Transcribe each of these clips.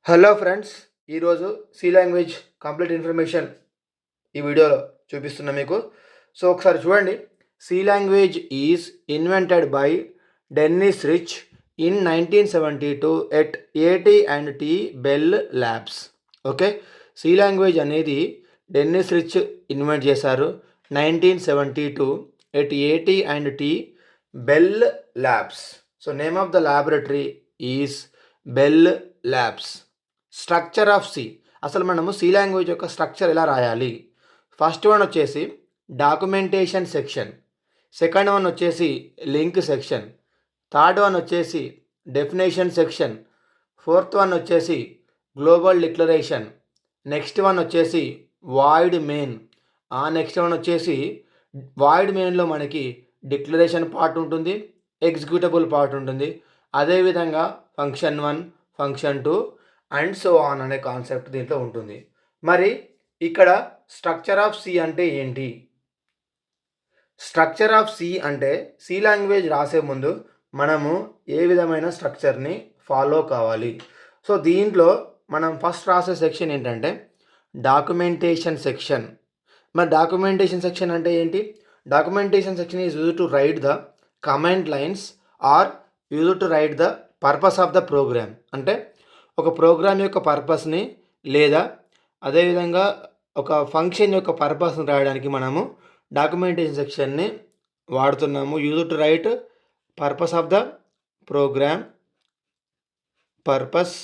Hello friends, ఈరోజు C language complete information ఈ వీడియోలో చూపిస్తున్నా మీకు. సో ఒకసారి చూడండి. C language is invented by Dennis Ritchie in 1972 at AT&T Bell Labs. Okay, C language అనేది డెన్నిస్ రిచ్ ఇన్వెంట్ చేశారు 1972 at AT&T Bell Labs. So name of the laboratory is Bell Labs. Structure of C, అసలు మనము C language యొక్క structure ఎలా రాయాలి? First one వచ్చేసి documentation section, second one వచ్చేసి link section, third one వచ్చేసి definition section, fourth one వచ్చేసి global declaration, next one వచ్చేసి వాయిడ్ మెయిన్, నెక్స్ట్ వన్ వచ్చేసి వాయిడ్ మెయిన్లో మనకి డిక్లరేషన్ పార్ట్ ఉంటుంది, ఎగ్జిక్యూటబుల్ పార్ట్ ఉంటుంది, అదేవిధంగా function 1, function 2 and so on అనే కాన్సెప్ట్ దీంట్లో ఉంటుంది. మరి ఇక్కడ స్ట్రక్చర్ ఆఫ్ సి అంటే ఏంటి? స్ట్రక్చర్ ఆఫ్ సి అంటే సి లాంగ్వేజ్ రాసే ముందు మనము ఏ విధమైన స్ట్రక్చర్ని ఫాలో కావాలి. సో దీంట్లో మనం ఫస్ట్ రాసే సెక్షన్ ఏంటంటే డాక్యుమెంటేషన్ సెక్షన్. మరి డాక్యుమెంటేషన్ సెక్షన్ అంటే ఏంటి? Documentation section is use to write the comment lines or use to write the purpose of the program. అంటే ఒక ప్రోగ్రామ్ యొక్క పర్పస్ని లేదా అదేవిధంగా ఒక ఫంక్షన్ యొక్క పర్పస్ని రాయడానికి మనము డాక్యుమెంటేషన్ సెక్షన్ని వాడుతున్నాము. Use to write purpose of the program, purpose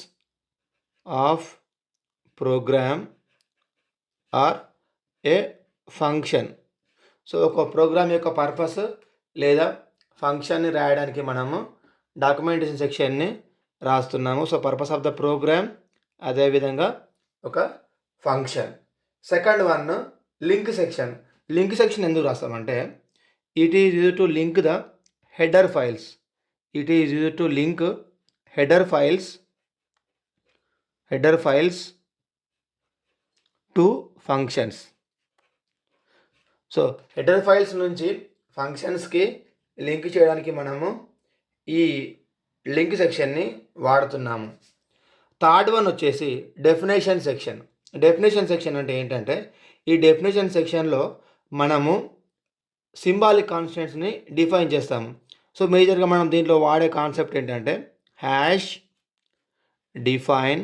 of program or a function. So ఒక ప్రోగ్రామ్ యొక్క పర్పస్ లేదా ఫంక్షన్ని రాయడానికి మనము డాక్యుమెంటేషన్ సెక్షన్ని రాస్తున్నాము. So purpose of the program, అదేవిధంగా ఒక function. Second one link section. Link section ఎందుకు రాస్తామంటే it is use to link the header files. It is use to link header files to functions. So header files నుంచి ఫంక్షన్స్కి link చేయడానికి మనము ఈ link సెక్షన్ని వాడుతున్నాము. థర్డ్ వన్ వచ్చేసి definition section. Definition section అంటే ఏంటంటే ఈ డెఫినేషన్ సెక్షన్లో మనము సింబాలిక్ కాన్స్టెంట్స్ని డిఫైన్ చేస్తాము. సో మేజర్గా మనం దీంట్లో వాడే కాన్సెప్ట్ ఏంటంటే హ్యాష్, డిఫైన్,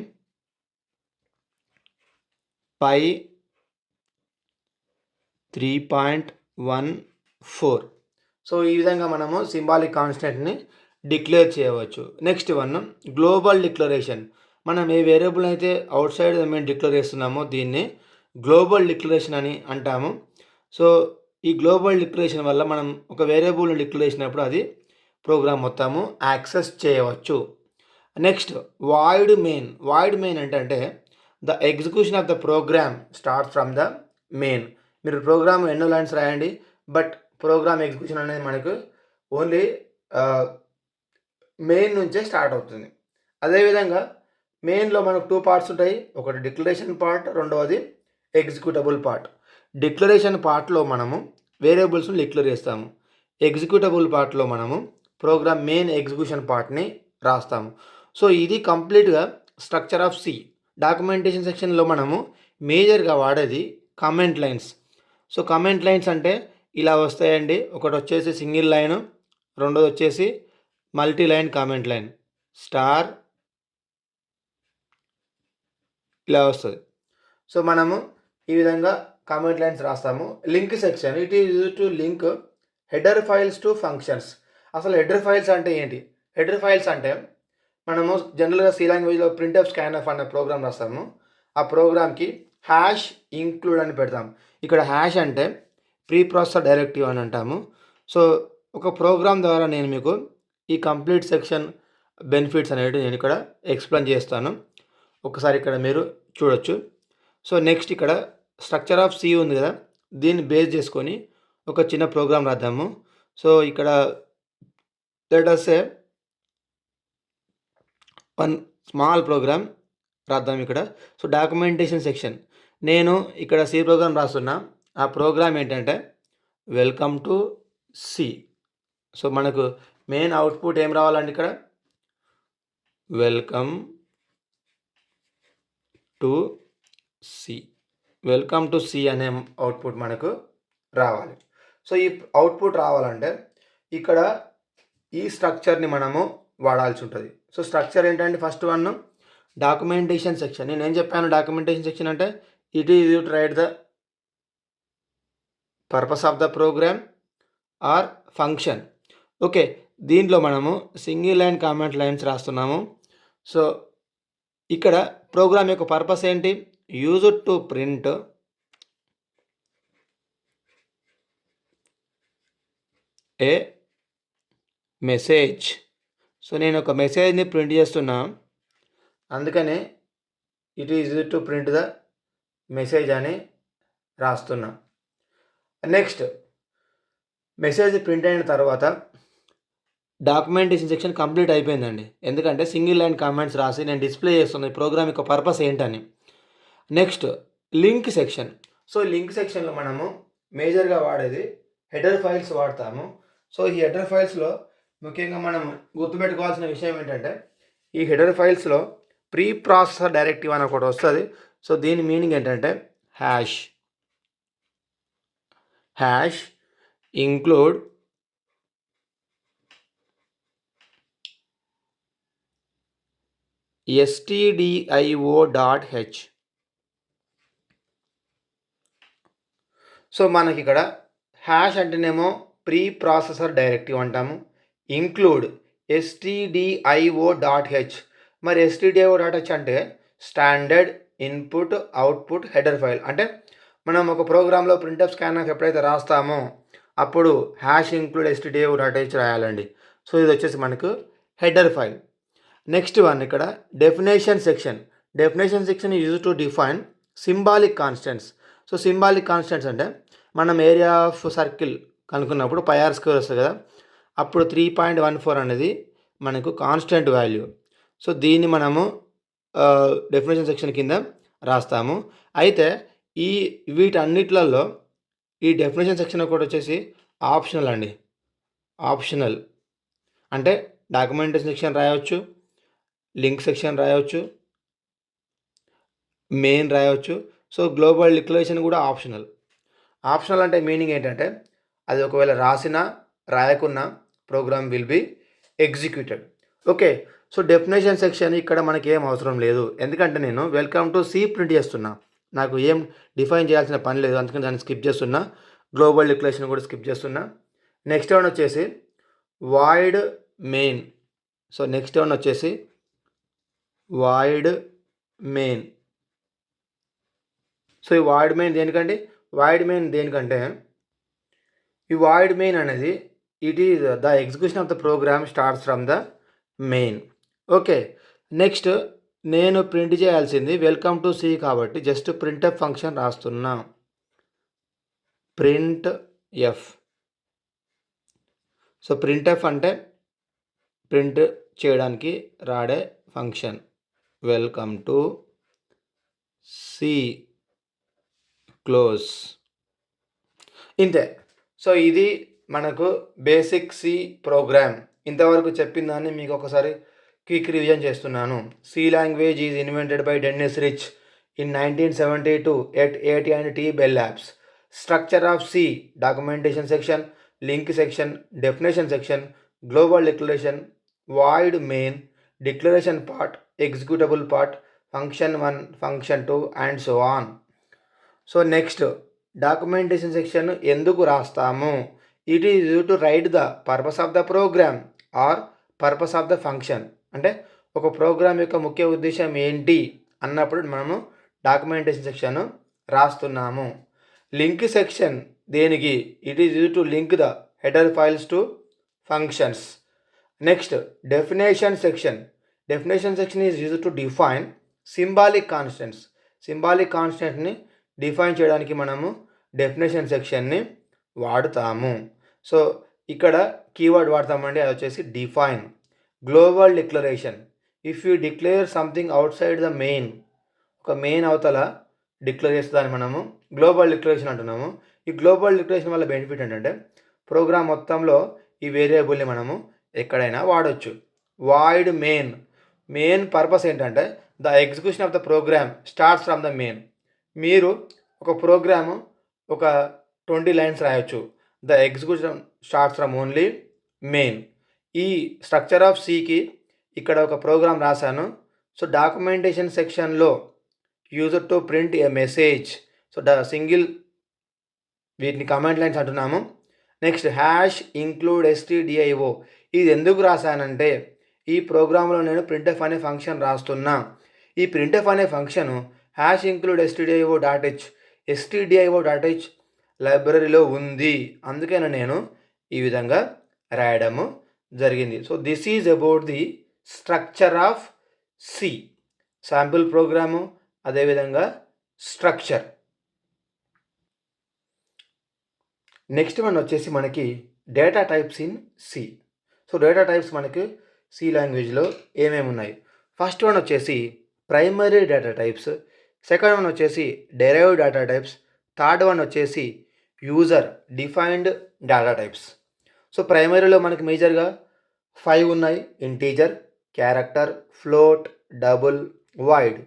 పై 3.14. సో ఈ విధంగా మనము సింబాలిక్ కాన్స్టెంట్ని డిక్లేర్ చేయవచ్చు. Next one global declaration. మనం ఏ వేరియబుల్ అయితే అవుట్ సైడ్ మేము డిక్లేర్ చేస్తున్నామో దీన్ని గ్లోబల్ డిక్లరేషన్ అని అంటాము. సో ఈ గ్లోబల్ డిక్లరేషన్ వల్ల మనం ఒక వేరియబుల్ని డిక్లేర్ చేసినప్పుడు అది ప్రోగ్రామ్ మొత్తము యాక్సెస్ చేయవచ్చు. Next void main. Void main అంటే the execution of the program start from the main. మీరు ప్రోగ్రామ్ ఎన్నో లైన్స్ రాయండి, బట్ ప్రోగ్రామ్ ఎగ్జిక్యూషన్ అనేది మనకు ఓన్లీ మెయిన్ నుంచే స్టార్ట్ అవుతుంది. అదేవిధంగా మెయిన్లో మనకు 2 పార్ట్స్ ఉంటాయి. ఒకటి డిక్లరేషన్ పార్ట్, రెండవది ఎగ్జిక్యూటబుల్ పార్ట్. డిక్లరేషన్ పార్ట్లో మనము వేరియబుల్స్ని డిక్లేర్ చేస్తాము. ఎగ్జిక్యూటబుల్ పార్ట్లో మనము ప్రోగ్రామ్ మెయిన్ ఎగ్జిక్యూషన్ పార్ట్ని రాస్తాము. సో ఇది కంప్లీట్గా స్ట్రక్చర్ ఆఫ్ సి. డాక్యుమెంటేషన్ సెక్షన్లో మనము మేజర్గా వాడేది comment lines. So comment lines అంటే ఇలా వస్తాయండి. ఒకటి వచ్చేసి సింగిల్ లైన్, రెండోది వచ్చేసి multi line comment line, star ఇలా వస్తుంది. సో మనము ఈ విధంగా కామెంట్ లైన్స్ రాస్తాము. Link section. It is use to link header files to functions. అసలు హెడర్ ఫైల్స్ అంటే ఏంటి? హెడర్ ఫైల్స్ అంటే మనము జనరల్గా సి లాంగ్వేజ్లో ప్రింట్ఎఫ్ స్కాన్ఎఫ్ అనే ప్రోగ్రామ్ రాస్తాము. ఆ ప్రోగ్రామ్కి హ్యాష్ ఇంక్లూడ్ అని పెడతాం. ఇక్కడ హ్యాష్ అంటే ప్రీ ప్రాసెసర్ డైరెక్టివ్ అని అంటాము. సో ఒక ప్రోగ్రామ్ ద్వారా నేను మీకు ఈ కంప్లీట్ సెక్షన్ బెనిఫిట్స్ అనేవి నేను ఇక్కడ ఎక్స్ప్లెయిన్ చేస్తాను. ఒకసారి ఇక్కడ మీరు చూడొచ్చు. సో నెక్స్ట్ ఇక్కడ స్ట్రక్చర్ ఆఫ్ సి ఉంది కదా, దీన్ని బేస్ చేసుకొని ఒక చిన్న ప్రోగ్రామ్ రాద్దాము. సో ఇక్కడ let us say one small program రాద్దాం ఇక్కడ. సో డాక్యుమెంటేషన్ సెక్షన్, నేను ఇక్కడ సి ప్రోగ్రామ్ రాస్తున్నా. ఆ ప్రోగ్రామ్ ఏంటంటే వెల్కమ్ టు సి. సో మనకు మెయిన్ అవుట్పుట్ ఏం రావాలండి? ఇక్కడ welcome to C, welcome to C అనే అవుట్పుట్ మనకు రావాలి. సో ఈ అవుట్పుట్ రావాలంటే ఇక్కడ ఈ స్ట్రక్చర్ని మనము వాడాల్సి ఉంటుంది. సో స్ట్రక్చర్ ఏంటంటే ఫస్ట్ వన్ డాక్యుమెంటేషన్ సెక్షన్. నేను ఏం చెప్పాను డాక్యుమెంటేషన్ సెక్షన్ అంటే it is to write the purpose of the program or function. Okay, దీంట్లో మనము సింగిల్ లైన్ కామెంట్ లైన్స్ రాస్తున్నాము. సో ఇక్కడ ప్రోగ్రామ్ యొక్క పర్పస్ ఏంటి? Use to print a message. So నేను ఒక మెసేజ్ని ప్రింట్ చేస్తున్నా, అందుకనే it is to print the message అని రాస్తున్నా. నెక్స్ట్ మెసేజ్ ప్రింట్ అయిన తర్వాత డాక్యుమెంటేషన్ సెక్షన్ కంప్లీట్ అయిపోయిందండి. ఎందుకంటే సింగిల్ లైన్ కామెంట్స్ రాసి నేను డిస్ప్లే చేస్తున్నా ఈ ప్రోగ్రామ్ యొక్క పర్పస్ ఏంటని. Next link section. So link సెక్షన్లో మనము మేజర్గా వాడేది హెడర్ ఫైల్స్ వాడతాము. సో ఈ హెడర్ ఫైల్స్లో ముఖ్యంగా మనం గుర్తుపెట్టుకోవాల్సిన విషయం ఏంటంటే ఈ హెడర్ ఫైల్స్లో ప్రీ ప్రాసెసర్ డైరెక్టివ్ అని ఒకటి వస్తుంది. సో దీని మీనింగ్ ఏంటంటే హ్యాష్ ఇంక్లూడ్ stdio.h. సో మనకి ఇక్కడ హ్యాష్ అంటేనేమో ప్రీ ప్రాసెసర్ డైరెక్టివ్ అంటాము, ఇంక్లూడ్ stdio.h. మరి stdio.h అంటే standard input output header file. అంటే మనం ఒక ప్రోగ్రాంలో ప్రింట్ఎఫ్ స్కాన్ఎఫ్ ఎప్పుడైతే రాస్తామో అప్పుడు హ్యాష్ ఇంక్లూడ్ stdio.h రాయాలండి. సో ఇది వచ్చేసి మనకు హెడర్ ఫైల్. నెక్స్ట్ వన్ ఇక్కడ definition section. Definition section use to define symbolic constants. So symbolic constants అంటే మనం ఏరియా ఆఫ్ సర్కిల్ కనుక్కున్నప్పుడు πr² వస్తుంది కదా, అప్పుడు 3.14 అనేది మనకు కాన్స్టెంట్ వాల్యూ. సో దీన్ని మనము డెఫినేషన్ సెక్షన్ కింద రాస్తాము. అయితే వీటన్నిట్లలో ఈ డెఫినేషన్ సెక్షన్ ఒకటి వచ్చేసి ఆప్షనల్ అండి. ఆప్షనల్ అంటే డాక్యుమెంటేషన్ సెక్షన్ రాయవచ్చు, లింక్ సెక్షన్ రాయవచ్చు, మెయిన్ రాయవచ్చు. సో గ్లోబల్ డిక్లరేషన్ కూడా ఆప్షనల్. ఆప్షనల్ అంటే మీనింగ్ ఏంటంటే అది ఒకవేళ రాసినా రాయకున్నా program will be executed. Okay, so definition section ఇక్కడ మనకి ఏం అవసరం లేదు, ఎందుకంటే నేను వెల్కమ్ టు సి ప్రింట్ చేస్తున్నా, నాకు ఏం డిఫైన్ చేయాల్సిన పని లేదు, అందుకని దాన్ని స్కిప్ చేస్తున్నా. గ్లోబల్ డిక్లరేషన్ కూడా స్కిప్ చేస్తున్నా. నెక్స్ట్ వన్ వచ్చేసి void main. So next one వచ్చేసి వాయిడ్ మెయిన్. సో ఈ వాయిడ్ మెయిన్ దేనికంటే ఈ వాయిడ్ మెయిన్ అనేది it is the execution of the program starts from the main. Okay, next నేను ప్రింట్ చేయాల్సింది వెల్కమ్ టు సి కాబట్టి just printf function రాస్తున్నా, printf. So printf అంటే print చేయడానికి రాడే function, welcome to C close. ఇంతే. So ఇది మనకు బేసిక్ సి ప్రోగ్రామ్. ఇంతవరకు చెప్పిన దాన్ని మీకు ఒకసారి క్విక్ రివిజన్ చేస్తున్నాను. C language is invented by Dennis Ritchie in 1972 at AT&T Bell Labs. Structure of C: documentation section, link section, definition section, global declaration, void main, declaration part, executable part, function 1, function 2 and so on. So next documentation section ఎందుకు రాస్తాము? It is to write the purpose of the program or purpose of the function. అంటే ఒక program యొక్క ముఖ్య ఉద్దేశం ఏంటి అన్నప్పుడు మనము డాక్యుమెంటేషన్ సెక్షన్ రాస్తున్నాము. లింక్ సెక్షన్ దేనికి? It is use to link the header files to functions. Next definition section. Definition section is use to define symbolic constants. Symbolic కాన్స్టెంట్ని డిఫైన్ చేయడానికి మనము డెఫినేషన్ సెక్షన్ని వాడుతాము. సో ఇక్కడ కీవర్డ్ వాడతామండి, అది వచ్చేసి define. Global declaration. If you declare something outside the main, ఒక main అవతల డిక్లేర్ చేస్తుందని మనము గ్లోబల్ డిక్లరేషన్ అంటున్నాము. ఈ గ్లోబల్ డిక్లరేషన్ వల్ల బెనిఫిట్ ఏంటంటే ప్రోగ్రామ్ మొత్తంలో ఈ వేరియబుల్ని మనము ఎక్కడైనా వాడచ్చు. Void main. మెయిన్ పర్పస్ ఏంటంటే the execution of the program starts from the main. మీరు ఒక ప్రోగ్రాము ఒక 20 లైన్స్ రాయొచ్చు. The execution starts from only main. ఈ స్ట్రక్చర్ ఆఫ్ సికి ఇక్కడ ఒక ప్రోగ్రామ్ రాశాను. సో డాక్యుమెంటేషన్ సెక్షన్లో user to print a message. So single వీటిని కమాండ్ లైన్స్ అంటున్నాము. Next hash include stdio. ఇది ఎందుకు రాశానంటే ఈ ప్రోగ్రాంలో నేను ప్రింట్ఎఫ్ అనే ఫంక్షన్ రాస్తున్నా. ఈ ప్రింట్ఎఫ్ అనే ఫంక్షన్ హ్యాష్ ఇంక్లూడ్ stdio.h లైబ్రరీలో ఉంది. అందుకని నేను ఈ విధంగా రాయడము జరిగింది. So this is about the structure of C. Sample program, అదేవిధంగా స్ట్రక్చర్. నెక్స్ట్ వన్ వచ్చేసి మనకి data types in C. So data types మనకి సి లాంగ్వేజ్లో ఏమేమి ఉన్నాయి? ఫస్ట్ వన్ వచ్చేసి primary data types, second one వచ్చేసి derived data types, third one వచ్చేసి user defined data types. So ప్రైమరీలో మనకి మేజర్గా 5 ఉన్నాయి: integer, character, float, double, void.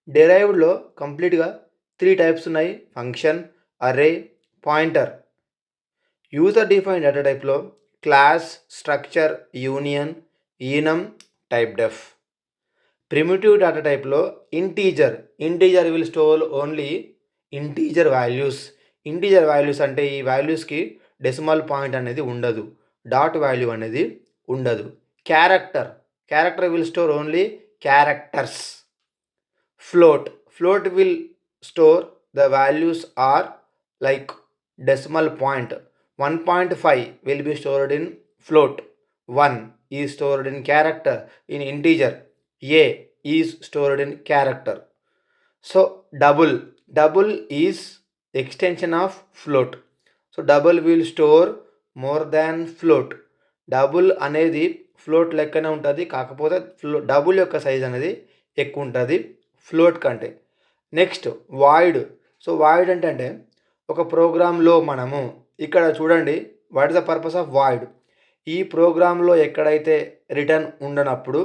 డెరైవ్డ్లో కంప్లీట్గా 3 టైప్స్ ఉన్నాయి: function, array, pointer. User defined data టైప్లో క్లాస్, స్ట్రక్చర్, యూనియన్, ఈనం, టైప్ డెఫ్. ప్రిమిటివ్ డేటా టైప్లో integer will store only integer values. Integer values అంటే ఈ వాల్యూస్కి డెసిమల్ పాయింట్ అనేది ఉండదు, డాట్ వాల్యూ అనేది ఉండదు. Character will store only characters. Float will store the values or like decimal point. 1.5 will be stored in float. 1 is stored in character in integer. A is stored in character. So double is extension of float. So double will store more than float. Double అనేది float లెక్కనే ఉంటుంది, కాకపోతే double యొక్క size అనేది ఎక్కువ ఉంటుంది float కంటే. Next void. So void అంటే ఒక ప్రోగ్రాంలో మనము ఇక్కడ చూడండి, what is the purpose of void. ఈ ప్రోగ్రాంలో ఎక్కడైతే రిటర్న్ ఉండనప్పుడు,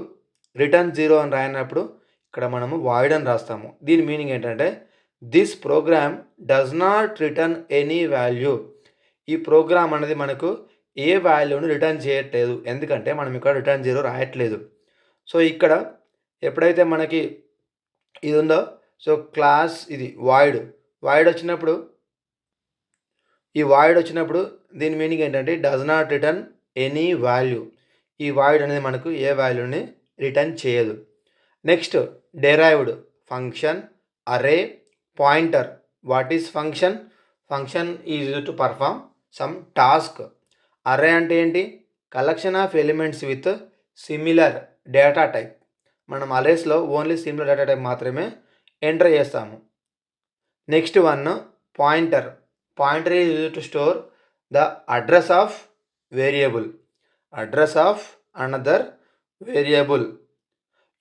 రిటర్న్ 0 అని రాయనప్పుడు ఇక్కడ మనము వాయిడ్ అని రాస్తాము. దీని మీనింగ్ ఏంటంటే this program does not return any value. ఈ ప్రోగ్రామ్ అనేది మనకు ఏ వాల్యూని రిటర్న్ చేయట్లేదు, ఎందుకంటే మనం ఇక్కడ రిటర్న్ 0 రాయట్లేదు. సో ఇక్కడ ఎప్పుడైతే మనకి ఇది ఉందో, సో క్లాస్ ఇది వాయిడ్ వచ్చినప్పుడు, ఈ వాయిడ్ వచ్చినప్పుడు దీని మీనింగ్ ఏంటంటే does not return any value. ఈ వాయిడ్ అనేది మనకు ఏ వాల్యూని రిటర్న్ చేయదు. Next derived. Function, array, pointer. What is function? Function is used to perform some task. అరే అంటే ఏంటి? Collection of elements with similar data type. మనం అరేస్లో ఓన్లీ సిమిలర్ డేటా టైప్ మాత్రమే ఎంటర్ చేస్తాము. Next one pointer. Pointer is used to store the address of variable. Address of another variable.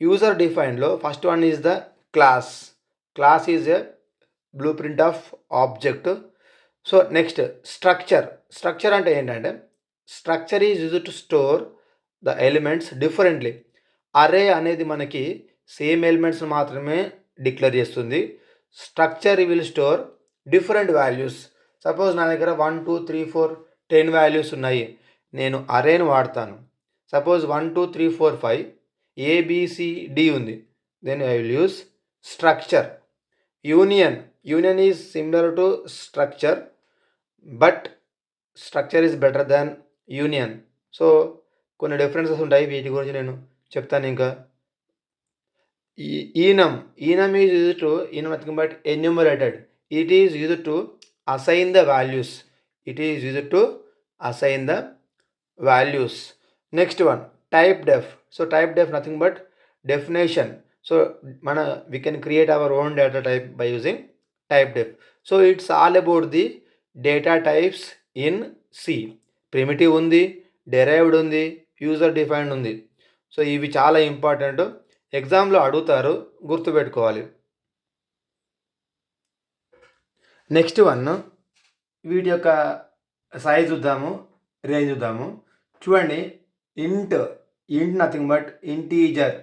User defined lo first one is the class. Class is a blueprint of object. So next structure. Structure ante entante structure is used to store the elements differently. Array anedi manaki same elements maatrame declare చేస్తుంది. Structure will store different values. Suppose నా దగ్గర 1 2 3 4 10 values ఉన్నాయి, నేను అరేను వాడతాను. Suppose 1 2 3 4 5 ABCD ఉంది, then I will use structure. Union is similar to structure, but structure is better than union. So కొన్ని differences ఉంటాయి, వీటి గురించి నేను చెప్తాను. ఇంకా enum is used to nothing but enumerated. It is used to assign the values. It is used to assign the values. Next one type def. So type def nothing but definition. So we can create our own data type by using type def. So it's all about the data types in C. Primitive undi, derived undi, user defined undi. So ivi chaala important, exam lo adutaru, gurtu pettukovali. Next one వీటి యొక్క size చూద్దాము, range చూద్దాము. చూడండి, ఇంట్ nothing but integer.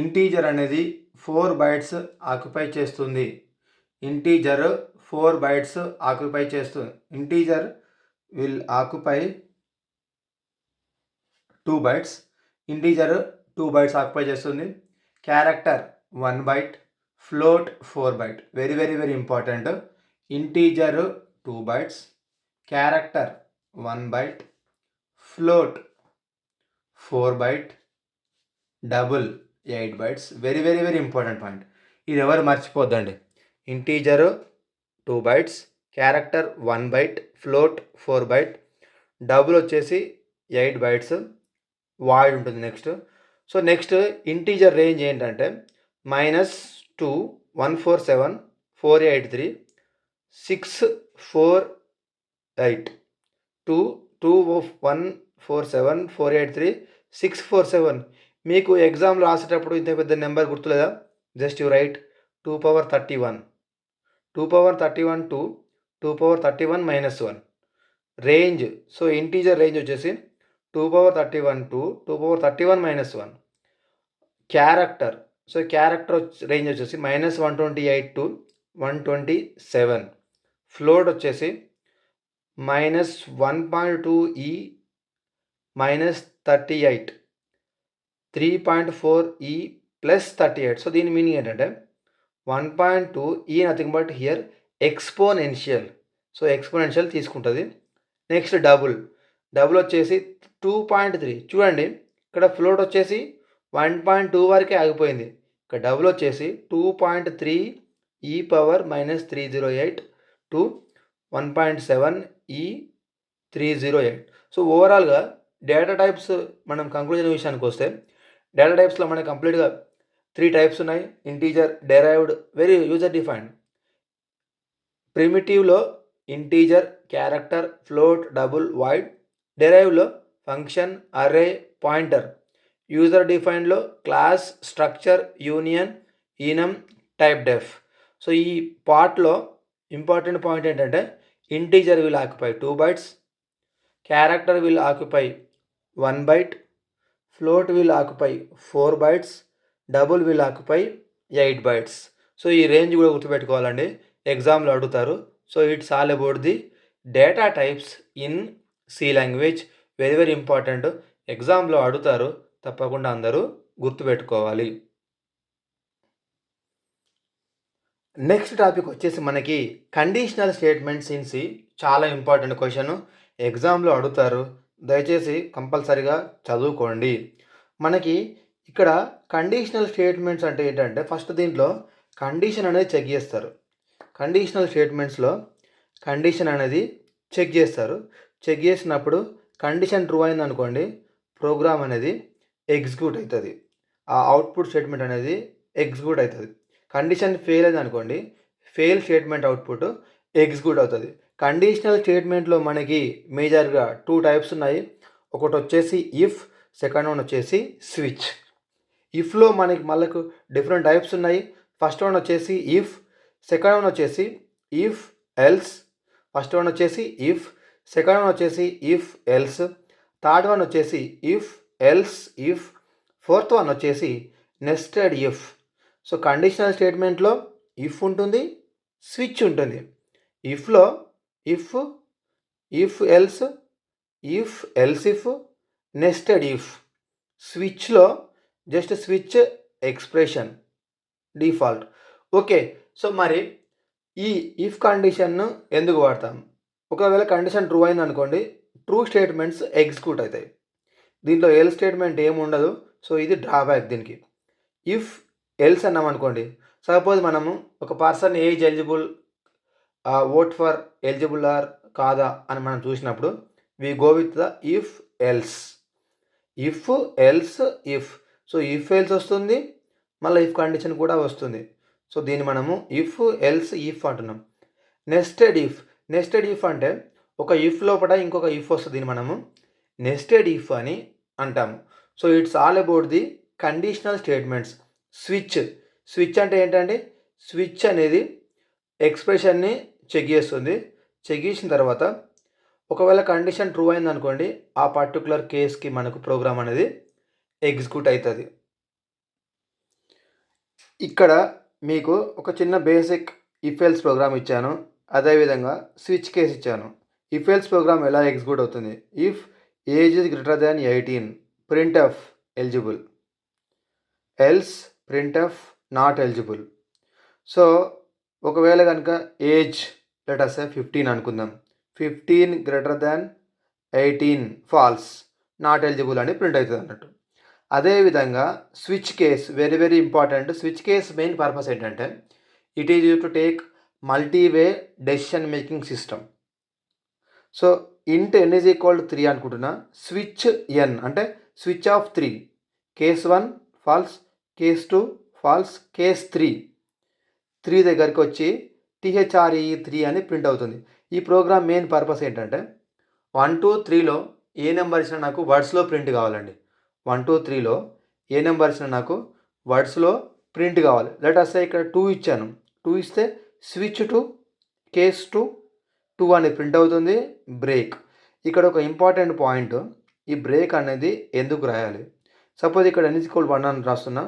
Integer అనేది 4 bytes occupy చేస్తుంది. Integer 4 bytes occupy చేస్తుంది. Integer will occupy 2 bytes. Integer 2 bytes occupy చేస్తుంది. Character 1 byte, float 4 byte. Very very very important. Integer 2 bytes, character 1 byte, float 4 byte, double 8 bytes. Very very very important point. ఇది ఎవరు మర్చిపోద్దండి. Integer 2 bytes, character 1 byte, float 4 byte, double వచ్చేసి 8 bytes, void ఉంటుంది next. So next integer range ఏంటంటే -2 147 483 648 2 147 483 647. మీకు ఎగ్జామ్లో రాసేటప్పుడు ఇంత పెద్ద నెంబర్ గుర్తులేదా? Just you right 2 power 31 2 power 31 2 2 power 31 -1 range. So integer range వచ్చేసి 2 power 31 2 2 power 31 -1. Character, so character range వచ్చేసి -128 to 127. ఫ్లోట్ వచ్చేసి -1.2 e -38 3.4 e plus 38. సో దీని మీనింగ్ ఏంటంటే 1.2 e nothing but here exponential. So exponential తీసుకుంటుంది. Next double వచ్చేసి 2.3. చూడండి ఇక్కడ float వచ్చేసి 1.2 వరకే ఆగిపోయింది. ఇక్కడ డబుల్ వచ్చేసి 2.3 e power -308 to 1.7 e 308. So ఓవరాల్గా డేటా టైప్స్ మనం కంక్లూజన్ విషయానికి వస్తే డేటా టైప్స్లో మనకి కంప్లీట్గా 3 టైప్స్ ఉన్నాయి. Integer, derived, very user defined. ప్రిమిటివ్లో integer, character, float, double, void. డెరైవ్లో ఫంక్షన్, అర్రే, పాయింటర్. యూజర్ డిఫైన్లో class, structure, union, enum, typedef. So ఈ పార్ట్లో ఇంపార్టెంట్ పాయింట్ ఏంటంటే integer will occupy 2 bytes, character will occupy 1 byte, float will occupy 4 bytes, double will occupy 8 bytes. So ఈ range కూడా గుర్తుపెట్టుకోవాలండి, ఎగ్జామ్లో అడుగుతారు. So it's all about the data types in C language. Very very important, ఎగ్జామ్లో అడుగుతారు, తప్పకుండా అందరూ గుర్తుపెట్టుకోవాలి. నెక్స్ట్ టాపిక్ వచ్చేసి మనకి కండిషనల్ స్టేట్మెంట్స్ ఇన్ సి. చాలా ఇంపార్టెంట్ క్వశ్చన్, ఎగ్జామ్లో అడుగుతారు, దయచేసి కంపల్సరీగా చదువుకోండి. మనకి ఇక్కడ కండిషనల్ స్టేట్మెంట్స్ అంటే ఏంటంటే ఫస్ట్ దీంట్లో కండిషన్ అనేది చెక్ చేస్తారు. కండిషనల్ స్టేట్మెంట్స్లో కండిషన్ అనేది చెక్ చేస్తారు. చెక్ చేసినప్పుడు కండిషన్ ట్రూ అయింది అనుకోండి, ప్రోగ్రామ్ అనేది ఎగ్జిక్యూట్ అవుతుంది, ఆ అవుట్పుట్ స్టేట్మెంట్ అనేది ఎగ్జిక్యూట్ అవుతుంది. కండిషన్ ఫెయిల్ అయింది అనుకోండి, ఫెయిల్ స్టేట్మెంట్ అవుట్పుట్ ఎగ్జిక్యూట్ అవుతుంది. కండిషనల్ స్టేట్మెంట్లో మనకి మేజర్గా 2 టైప్స్ ఉన్నాయి. ఒకటి వచ్చేసి ఇఫ్, సెకండ్ వన్ వచ్చేసి స్విచ్. ఇఫ్లో మనకి మళ్ళీ డిఫరెంట్ టైప్స్ ఉన్నాయి. ఫస్ట్ వన్ వచ్చేసి ఇఫ్, సెకండ్ వన్ వచ్చేసి ఇఫ్ ఎల్స్. ఫస్ట్ వన్ వచ్చేసి ఇఫ్, సెకండ్ వన్ వచ్చేసి ఇఫ్ ఎల్స్, థర్డ్ వన్ వచ్చేసి if else if, fourth one వచ్చేసి నెస్టెడ్ ఇఫ్. సో కండిషనల్ స్టేట్మెంట్లో ఇఫ్ ఉంటుంది, స్విచ్ ఉంటుంది. ఇఫ్లో if, if else, if else if, nested if. స్విచ్లో just switch expression default. Okay, so మరి ఈ ఇఫ్ కండిషన్ను ఎందుకు వాడతాం? ఒకవేళ కండిషన్ ట్రూ అయింది అనుకోండి, ట్రూ స్టేట్మెంట్స్ ఎగ్జిక్యూట్ అవుతాయి. దీంట్లో ఎల్ స్టేట్మెంట్ ఏమి ఉండదు. సో ఇది డ్రాబ్యాక్ దీనికి. ఇఫ్ ఎల్స్ అన్నాం అనుకోండి, సపోజ్ మనము ఒక person age eligible, vote for eligible or కాదా అని మనం చూసినప్పుడు we go with the if else. If else if. So if else వస్తుంది, మళ్ళీ ఇఫ్ కండిషన్ కూడా వస్తుంది. సో దీన్ని మనము ఇఫ్ ఎల్స్ ఇఫ్ అంటున్నాం. Nested if. నెస్టెడ్ ఇఫ్ అంటే ఒక ఇఫ్ లోపల ఇంకొక ఇఫ్ వస్తుంది, దీన్ని మనము నెస్టెడ్ ఇఫ్ అని అంటాము. So it's all about the conditional statements. Switch. Switch అంటే ఏంటంటే స్విచ్ అనేది ఎక్స్ప్రెషన్ని చెక్ చేస్తుంది. చెక్ చేసిన తర్వాత ఒకవేళ కండిషన్ ట్రూ అయింది అనుకోండి, ఆ పర్టికులర్ కేస్కి మనకు ప్రోగ్రామ్ అనేది ఎగ్జిక్యూట్ అవుతుంది. ఇక్కడ మీకు ఒక చిన్న బేసిక్ ఇఫ్ ఎల్స్ ప్రోగ్రామ్ ఇచ్చాను. అదేవిధంగా స్విచ్ కేస్ ఇచ్చాను. ఇఫ్ ఎల్స్ ప్రోగ్రామ్ ఎలా ఎగ్జిక్యూట్ అవుతుంది? If age is greater than 18 printf eligible, else printf not eligible. So ఒకవేళ కనుక ఏజ్ లెట్ సే 15 అనుకుందాం, 15 greater than 18 false, not eligible అని ప్రింట్ అవుతుంది అన్నట్టు. అదేవిధంగా switch case very very important. Switch case main purpose ఏంటంటే it is you to take multiway decision making system. So int N is equal to 3 అనుకుంటున్నా, switch n అంటే switch of 3, case 1 false, case 2 false, case 3 దగ్గరికి వచ్చి THRE3 అని print అవుతుంది. ఈ programme main purpose ఏంటంటే 1 2 3లో ఏ number ఇచ్చినా నాకు వర్డ్స్లో ప్రింట్ కావాలండి. 1 2 3లో ఏ నెంబర్ ఇచ్చినా నాకు వర్డ్స్లో ప్రింట్ కావాలి. లెట్ అస్ సే ఇక్కడ 2 ఇచ్చాను, 2 ఇస్తే స్విచ్ టు కేస్ 2 అని ప్రింట్ అవుతుంది. బ్రేక్. ఇక్కడ ఒక ఇంపార్టెంట్ పాయింట్, ఈ బ్రేక్ అనేది ఎందుకు రాయాలి? సపోజ్ ఇక్కడ n = 1 అని రాస్తున్నా,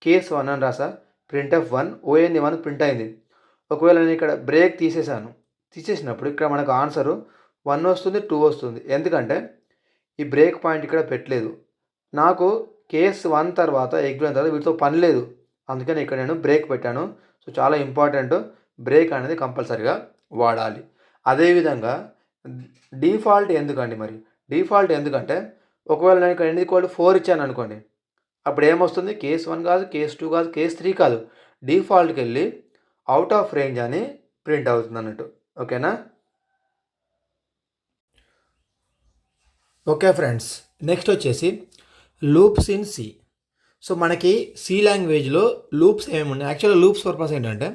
కేస్ 1 అని రాసా, ప్రింట్ఎఫ్ 1 ON1 ప్రింట్ అయింది. ఒకవేళ నేను ఇక్కడ బ్రేక్ తీసేసినప్పుడు ఇక్కడ మనకు ఆన్సరు 1 వస్తుంది, 2 వస్తుంది. ఎందుకంటే ఈ బ్రేక్ పాయింట్ ఇక్కడ పెట్టలేదు. నాకు కేస్ 1 తర్వాత ఎగ్జామ్ తర్వాత వీటితో పని లేదు, అందుకని ఇక్కడ నేను బ్రేక్ పెట్టాను. సో చాలా ఇంపార్టెంట్, బ్రేక్ అనేది కంపల్సరీగా వాడాలి. అదేవిధంగా డిఫాల్ట్ ఎందుకండి? మరి డిఫాల్ట్ ఎందుకంటే ఒకవేళ నేను ఇక్కడ n = 4 ఇచ్చాను అనుకోండి, అప్పుడు ఏమొస్తుంది? కేస్ 1 కాదు, కేస్ 2 కాదు, కేస్ 3 కాదు, డిఫాల్ట్కి వెళ్ళి అవుట్ ఆఫ్ రేంజ్ అని ప్రింట్ అవుతుంది అన్నట్టు. ఓకేనా? ఓకే ఫ్రెండ్స్, నెక్స్ట్ వచ్చేసి లూప్స్ ఇన్ సి. సో మనకి సి లాంగ్వేజ్లో లూప్స్ ఏమేమి ఉన్నాయి? యాక్చువల్గా లూప్స్ పర్పస్ ఏంటంటే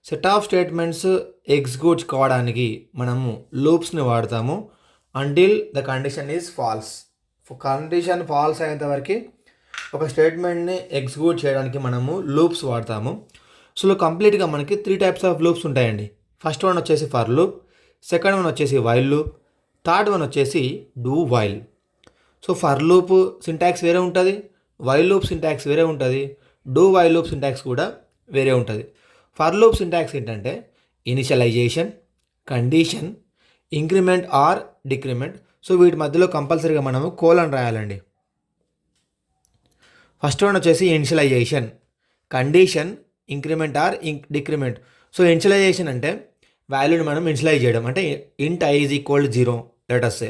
సెట్ ఆఫ్ స్టేట్మెంట్స్ ఎగ్జిక్యూట్ కావడానికి మనము లూప్స్ని వాడతాము. Until the condition is false. Condition false అయ్యేంత వరకు ఒక స్టేట్మెంట్ని ఎగ్జిక్యూట్ చేయడానికి మనము లూప్స్ వాడతాము. సో కంప్లీట్గా మనకి 3 టైప్స్ ఆఫ్ లూప్స్ ఉంటాయండి. ఫస్ట్ వన్ వచ్చేసి ఫర్ లూప్, సెకండ్ వన్ వచ్చేసి వైల్ లూప్, థర్డ్ వన్ వచ్చేసి do while. So for loop syntax వేరే ఉంటుంది, వైల్ లూప్ సింటాక్స్ వేరే ఉంటుంది, డూ వైల్ లూప్ సింటాక్స్ కూడా వేరే ఉంటుంది. ఫర్ లూప్ సింటాక్స్ ఏంటంటే initialization, condition, increment or decrement. So వీటి మధ్యలో కంపల్సరీగా మనము కోలన్ రాయాలండి. ఫస్ట్ వన్ వచ్చేసి initialization, condition, increment or decrement. So initialization అంటే వాల్యూని మనం ఇనిషియలైజ్ చేయడం, అంటే ఇంట్ i = 0 let us say.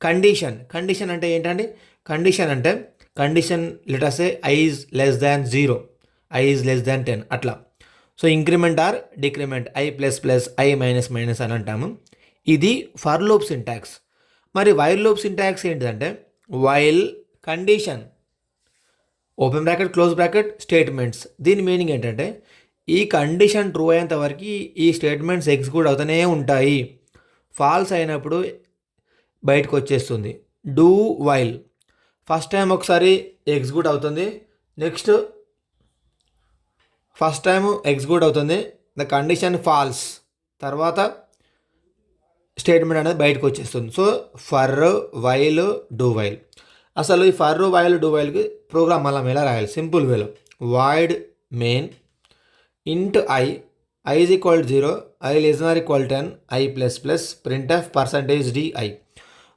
Condition అంటే ఏంటండి? కండిషన్ అంటే condition let us say i is less than 0, i is less than 10 అట్లా. So increment or decrement i ++ i - అని అంటాము. ఇది ఫర్ లూప్ సింటాక్స్. మరి వైల్ లూప్ సింటాక్స్ ఏంటిదంటే while condition open bracket close bracket statements. దీని meaning ఏంటంటే ఈ condition true అయ్యేంత వరకు ఈ స్టేట్మెంట్స్ ఎగ్జిక్యూట్ అవుతూనే ఉంటాయి, ఫాల్స్ అయినప్పుడు బయటకు వచ్చేస్తుంది. డూ వైల్ ఫస్ట్ టైం ఒకసారి ఎగ్జిక్యూట్ అవుతుంది, నెక్స్ట్ ఫస్ట్ టైం ఎగ్జిక్యూట్ అవుతుంది, ద కండిషన్ ఫాల్స్, తర్వాత స్టేట్మెంట్ అనేది బయటకు వచ్చేస్తుంది. So for, while, do while. అసలు ఈ ఫర్, వైల్, డూ వైల్కి ప్రోగ్రామ్ మనం ఎలా రాయాలి? సింపుల్ వేలో వాయిడ్ మెయిన్ ఇంట్ i is equal to 0, i less than or equal to 10, i ++ printf %di.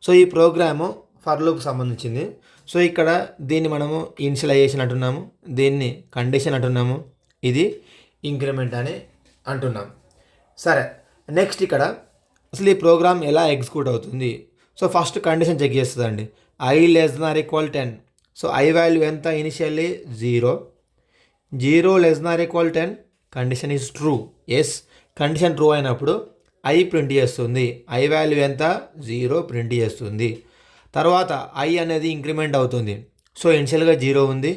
So ఈ ప్రోగ్రాము ఫర్ లూప్కి సంబంధించింది. సో ఇక్కడ దీన్ని మనము ఇనిషియలైజేషన్ అంటున్నాము, దీన్ని కండిషన్ అంటున్నాము, ఇది ఇంక్రిమెంట్ అని అంటున్నాం. సరే, నెక్స్ట్ ఇక్కడ అసలు ఈ ప్రోగ్రామ్ ఎలా ఎగ్జిక్యూట్ అవుతుంది? సో ఫస్ట్ కండిషన్ చెక్ చేస్తుందండి, i less than or equal to 10. సో i వాల్యూ ఎంత? Initially 0. 0 less than or equal to 10, condition is true. Yes, condition true అయినప్పుడు i ప్రింట్ చేస్తుంది. i వాల్యూ ఎంత? 0 ప్రింట్ చేస్తుంది. తర్వాత i అనేది ఇంక్రిమెంట్ అవుతుంది. సో ఇనిషియల్గా 0 ఉంది,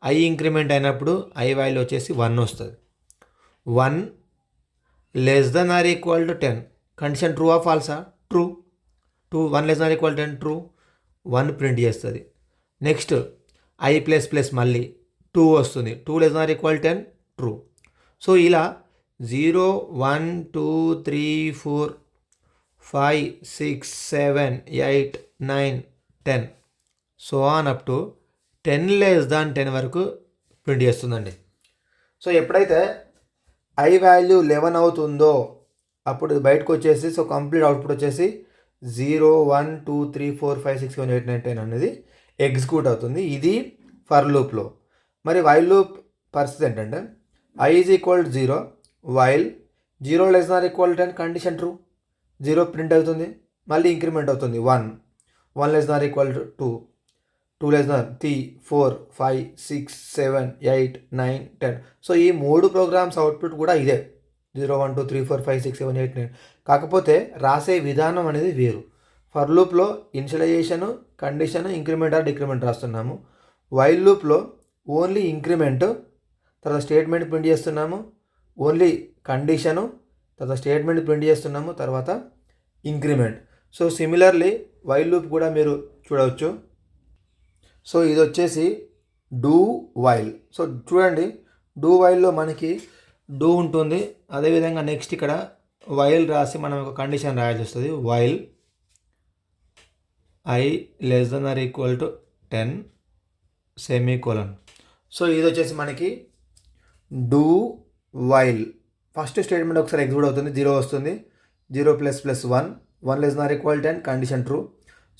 i ఇంక్రిమెంట్ అయినప్పుడు i వాల్యూ వచ్చేసి 1 వస్తుంది. 1 less than or equal to 10, condition true ఆ ఫాల్సా? True. 1 less than or equal to 10 true, 1 print చేస్తుంది. నెక్స్ట్ i ++ మళ్ళీ 2 వస్తుంది. 2 less than or equal to 10 true. So ఇలా 0 1 2 3 4 5 6 7 8 9 10 so on up to 10 less than 10 వరకు print చేస్తుందండి. So ఎప్పుడైతే I value 11 అవుతుందో అప్పుడు బయటకు వచ్చేసి సో కంప్లీట్ అవుట్పుట్ వచ్చేసి 0 1 2 3 4 5 6 7 8 9 10 అనేది ఎగ్జిక్యూట్ అవుతుంది. ఇది ఫర్ లూప్లో. మరి వైల్ లూప్ పరిస్థితి ఏంటంటే I is equal 0 while 0 less than equal 10 condition true, 0 print అవుతుంది. మళ్ళీ ఇంక్రిమెంట్ అవుతుంది 1 1 less than equal 2 2 less than 3 4 5 6 7 8 9 10. So ఈ 3 ప్రోగ్రామ్స్ అవుట్పుట్ కూడా ఇదే 0 1 2 3 4 5 6 7 8 9. కాకపోతే రాసే విధానం అనేది వేరు. ఫర్ లూప్లో initialization, condition, increment or decrement రాస్తున్నాము. వైల్ లూప్లో ఓన్లీ ఇంక్రిమెంట్, తర్వాత స్టేట్మెంట్ ప్రింట్ చేస్తున్నాము. ఓన్లీ కండిషను, తర్వాత స్టేట్మెంట్ ప్రింట్ చేస్తున్నాము, తర్వాత increment. So similarly while loop కూడా మీరు చూడవచ్చు. సో ఇది వచ్చేసి డూ వైల్. సో చూడండి, డూ వైల్లో మనకి డూ ఉంటుంది. అదేవిధంగా నెక్స్ట్ ఇక్కడ వైల్ రాసి మనం ఒక కండిషన్ రాయాల్సి వస్తుంది. While I less then or equal to 10 semicolon. So ఇది వచ్చేసి మనకి డూ వైల్. ఫస్ట్ స్టేట్మెంట్ ఒకసారి ఎగ్జిక్యూట్ అవుతుంది, 0 వస్తుంది. 0 ++ 1 1 less than or equal 10 condition true.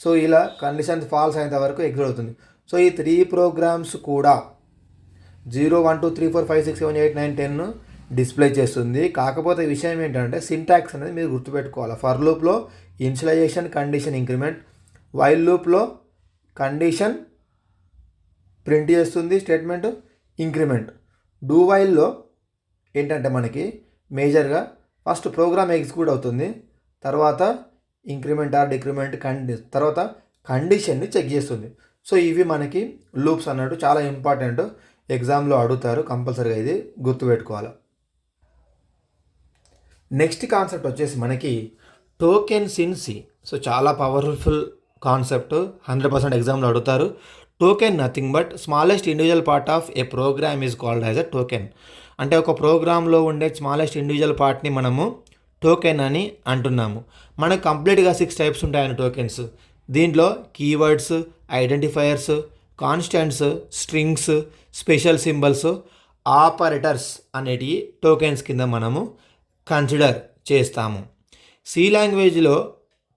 So ఇలా కండిషన్ ఫాల్స్ అయినంత వరకు ఎగ్జిక్యూట్ అవుతుంది. సో ఈ 3 ప్రోగ్రామ్స్ కూడా 0 1 2 3 4 5 6 7 8 9 10 డిస్ప్లే చేస్తుంది. కాకపోతే విషయం ఏంటంటే సింటాక్స్ అనేది మీరు గుర్తుపెట్టుకోవాలి. ఫర్ లూప్లో ఇనిషియలైజేషన్, కండిషన్, ఇంక్రిమెంట్. వైల్ లూప్లో కండిషన్ ప్రింట్ చేస్తుంది, స్టేట్మెంట్, ఇంక్రిమెంట్. డూ వైల్లో ఏంటంటే మనకి మేజర్గా ఫస్ట్ ప్రోగ్రామ్ ఎగ్జిక్యూట్ అవుతుంది, తర్వాత ఇంక్రిమెంట్ ఆర్ డిక్రిమెంట్, తర్వాత కండిషన్ని చెక్ చేస్తుంది. సో ఇవి మనకి లూప్స్ అన్నట్టు చాలా ఇంపార్టెంట్. ఎగ్జామ్లో అడుగుతారు, కంపల్సరీగా ఇది గుర్తుపెట్టుకోవాలి. నెక్స్ట్ కాన్సెప్ట్ వచ్చేసి మనకి టోకెన్స్ ఇన్ సి. సో చాలా పవర్ఫుల్ కాన్సెప్ట్, 100% ఎగ్జామ్లో అడుగుతారు. Token nothing but smallest individual part of a program is called as a token. అంటే ఒక ప్రోగ్రాంలో ఉండే స్మాలెస్ట్ ఇండివిజువల్ పార్ట్ని మనము టోకెన్ అని అంటున్నాము. మనకు కంప్లీట్గా 6 టైప్స్ ఉంటాయని టోకెన్స్. దీంట్లో keywords, identifiers, constants, strings, special symbols, operators అనేటివి టోకెన్స్ కింద మనము కన్సిడర్ చేస్తాము. సి లాంగ్వేజ్లో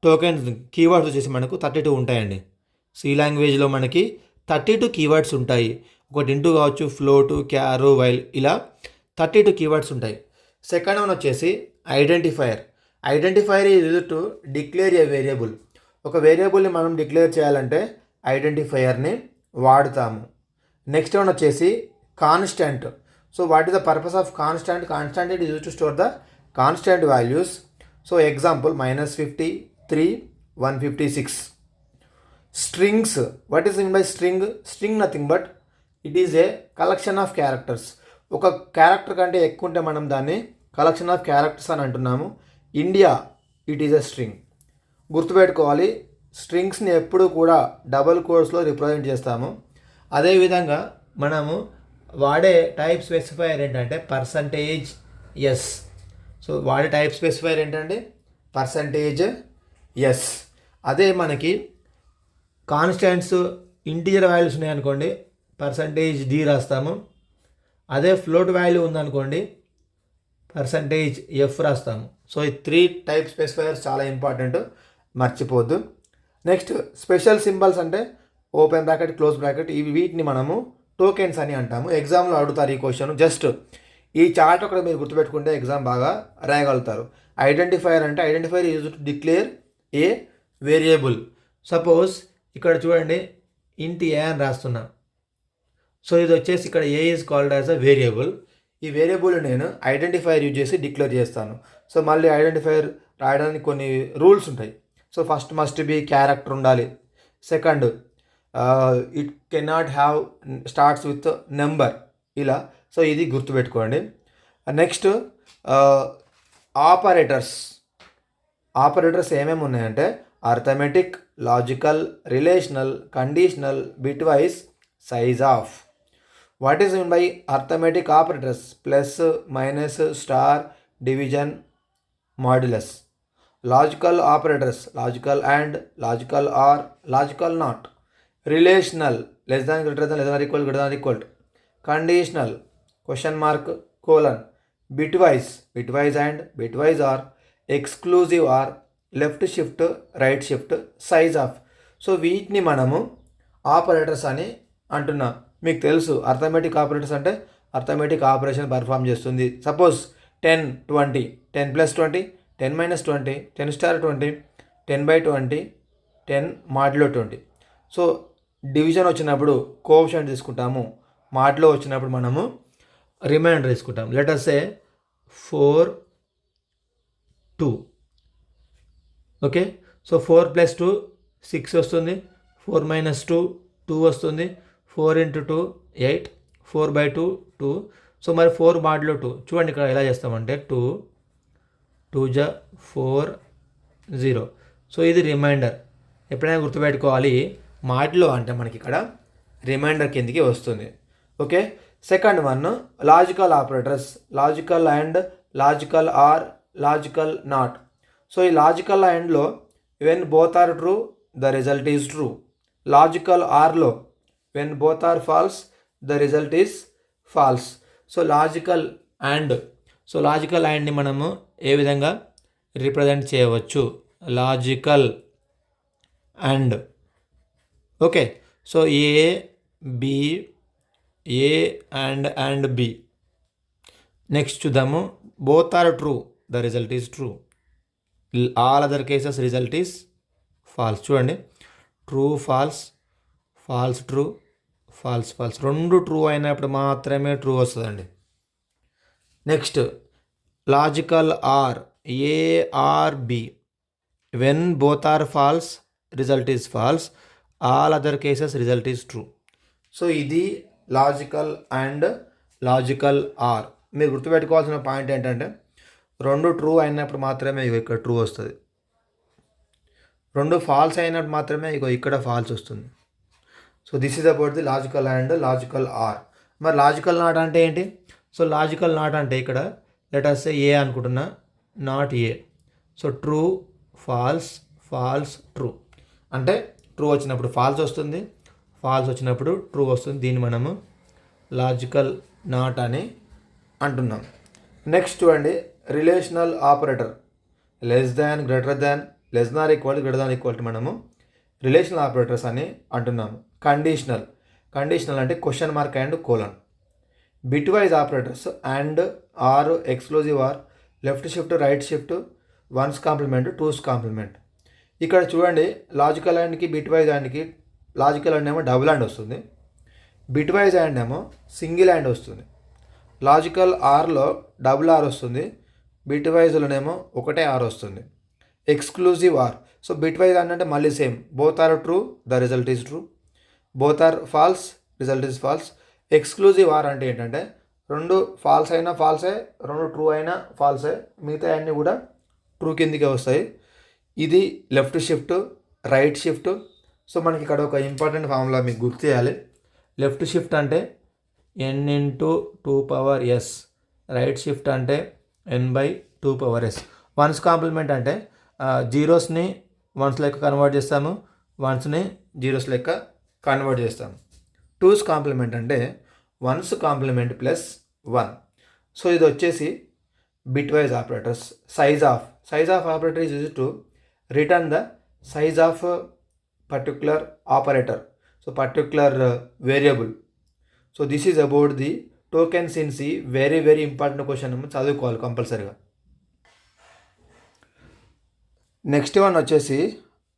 టోకెన్స్ కీవర్డ్స్ వచ్చేసి మనకు 32 ఉంటాయండి. సి లాంగ్వేజ్లో మనకి 32 కీవర్డ్స్ ఉంటాయి. ఒకటి ఇంటూ కావచ్చు, ఫ్లోటు, క్యారు, వైల్, ఇలా 32 కీవర్డ్స్ ఉంటాయి. సెకండ్ వన్ వచ్చేసి identifier. Identifier is used to declare a variable. ఒక వేరియబుల్ని మనం డిక్లేర్ చేయాలంటే ఐడెంటిఫైయర్ని వాడుతాము. నెక్స్ట్ వన్ వచ్చేసి constant. So what is the purpose of constant? Constant it is used to store the constant values. So example -50, 3, 156. Strings. What is meant by string? String nothing but it is a collection of characters. ఒక character కంటే ఎక్కువ ఉంటే మనం దాన్ని collection of characters అని అంటున్నాము. India it is a string. గుర్తుపెట్టుకోవాలి, స్ట్రింగ్స్ని ఎప్పుడు కూడా డబుల్ కోడ్స్లో రిప్రజెంట్ చేస్తాము. అదేవిధంగా మనము వాడే టైప్ స్పెసిఫైయర్ ఏంటంటే %s. సో వాడే టైప్ స్పెసిఫైయర్ ఏంటంటే %s. అదే మనకి కాన్స్టెంట్స్ ఇంటీజర్ వాల్యూస్ ఉన్నాయనుకోండి %d రాస్తాము. అదే ఫ్లోట్ వాల్యూ ఉందనుకోండి %f రాస్తాము. సో ఈ 3 టైప్ స్పెసిఫైయర్స్ చాలా ఇంపార్టెంట్, మర్చిపోద్దు. నెక్స్ట్ స్పెషల్ సింబల్స్ అంటే ఓపెన్ బ్రాకెట్, క్లోజ్ బ్రాకెట్, ఇవి వీటిని మనము టోకెన్స్ అని అంటాము. ఎగ్జామ్లో అడుగుతారు ఈ క్వశ్చన్. జస్ట్ ఈ చార్ట్ ఒకటి మీరు గుర్తుపెట్టుకుంటే ఎగ్జామ్ బాగా రాయగలుగుతారు. ఐడెంటిఫైయర్ అంటే identifier use to declare a variable. Suppose ఇక్కడ చూడండి ఇంట్ ఏ అని రాస్తున్నా. సో ఇది వచ్చేసి ఇక్కడ a is called as a variable. ఈ వేరియబుల్ నేను ఐడెంటిఫైయర్ యూజ్ చేసి డిక్లేర్ చేస్తాను. సో మళ్ళీ ఐడెంటిఫైయర్ రాయడానికి కొన్ని రూల్స్ ఉంటాయి. So first must be character ఉండాలి. Second it cannot have starts with number, ఇలా. సో ఇది గుర్తుపెట్టుకోండి. Next operators. ఆపరేటర్స్ ఏమేమి ఉన్నాయంటే arithmetic, logical, relational, conditional, bitwise, size of. What is mean by arithmetic operators? Plus, minus, star, division, modulus. Logical operators logical and, logical or, logical not. Relational less than, greater than, less than equal, greater than equal. Conditional question mark colon, bitwise and bitwise or, exclusive or, left shift, right shift, size of. So వీటిని మనము operators అని అంటున్నాం. మీకు తెలుసు arithmetic operators అంటే arithmetic operation perform చేస్తుంది. Suppose 10, 20, 10 + 20, 10 - 20, 10 * 20, 10/20, 10 modulo 20. So division వచ్చినప్పుడు coefficient తీసుకుంటాము, మాడ్యులో వచ్చినప్పుడు మనము రిమైండర్ తీసుకుంటాం. Let us say 4, 2. Okay, so 4 + 2 6 వస్తుంది, 4 - 2 2 వస్తుంది, 4 × 2 8, 4/2 2. సో మరి 4 మాడ్యులో 2 చూడండి ఇక్కడ ఎలా చేస్తామంటే 2 2 × 4 0. సో ఇది రిమైండర్. ఎప్పుడైనా గుర్తుపెట్టుకోవాలి, మాడ్యులో అంటే మనకి ఇక్కడ రిమైండర్ కిందికి వస్తుంది. Okay, second one logical operators, logical and, logical or, logical not. So ఈ లాజికల్ అండ్లో when both are true the result is true. Logical ఆర్లో when both are false the result is false. So logical అండ్ని మనము ఏ విధంగా represent చేయవచ్చు, logical and. Okay, so A B, A and B. Next చూద్దాము, both are true the result is true, all other cases result is false. చూడండి, true false, false true, false false, రెండు true అయినప్పుడు మాత్రమే true వస్తుందండి. Next logical or, a or b, when both are false result is false, all other cases result is true. So ఇది logical and, logical or. మీరు గుర్తుపెట్టుకోవాల్సిన point ఏంటంటే రెండు true అయినప్పుడు మాత్రమే ఇక్కడ ట్రూ వస్తుంది, రెండు ఫాల్స్ అయినప్పుడు మాత్రమే ఇక్కడ ఫాల్స్ వస్తుంది. So this is about the logical and, logical are. మరి లాజికల్ నాట్ అంటే ఏంటి? సో లాజికల్ నాట్ అంటే ఇక్కడ లెట్ us say ఏ అనుకుంటున్నా, not a. So true false, false true. అంటే ట్రూ వచ్చినప్పుడు ఫాల్స్ వస్తుంది, ఫాల్స్ వచ్చినప్పుడు ట్రూ వస్తుంది. దీన్ని మనము లాజికల్ నాట్ అని అంటున్నాం. నెక్స్ట్ చూడండి, relational operator, less than, greater than, less than equal, greater than equal మనము రిలేషనల్ ఆపరేటర్స్ అని అంటున్నాము. కండిషనల్ అంటే question mark and colon. Bitwise operators and, or, exclusive or, left shift, right shift, one's complement, two's complement. ఇక్కడ చూడండి, logical అండ్కి bitwise అండ్కి, logical and ఏమో double and వస్తుంది, bitwise and ఏమో సింగిల్ అండ్ వస్తుంది. లాజికల్ ఆర్లో డబుల్ ఆర్ వస్తుంది, బిట్వైజ్లోనేమో ఒకటే are వస్తుంది. ఎక్స్క్లూజివ్ ఆర్, సో బిట్వైజ్ అంటే మళ్ళీ same, both are true the result is true, both are false result is false. Exclusive or అంటే ఏంటంటే రెండు ఫాల్స్ అయినా ఫాల్సే, రెండు ట్రూ అయినా ఫాల్సే, మిగతా అన్నీ కూడా ట్రూ కిందికే వస్తాయి. ఇది left shift, right shift. So మనకి ఇక్కడ ఒక ఇంపార్టెంట్ ఫార్ములా మీకు గుర్తు చేయాలి. లెఫ్ట్ షిఫ్ట్ అంటే n × 2^s, రైట్ షిఫ్ట్ అంటే n/2^s. వన్స్ కాంప్లిమెంట్ అంటే జీరోస్ని వన్స్ లెక్క కన్వర్ట్ చేస్తాము, వన్స్ని జీరోస్ లెక్క కన్వర్ట్ చేస్తాము. టూస్ కాంప్లిమెంట్ అంటే వన్స్ కాంప్లిమెంట్ ప్లస్ 1. సో ఇది వచ్చేసి bitwise operators. Size of operator is used to return the size of particular operator, so particular variable. So this is about the tokens in C. Very very important question, చదువుకోవాలి కంపల్సరీగా. Next one వచ్చేసి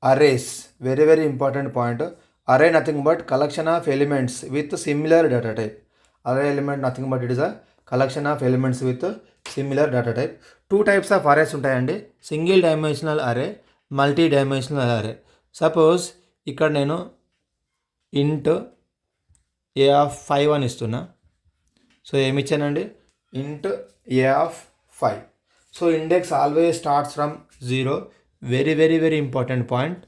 arrays. Very very important point. Array nothing but collection of elements with similar data type. Array element nothing but it is a collection of elements with similar data type. 2 types of arrays ఉంటాయండి, single dimensional array, multi dimensional array. Suppose ఇక్కడ నేను ఇంట్ a(5) అని ఇస్తున్నా. So ఏమి ఇచ్చానండి, int a(5). So index always starts from 0. Very very very important point.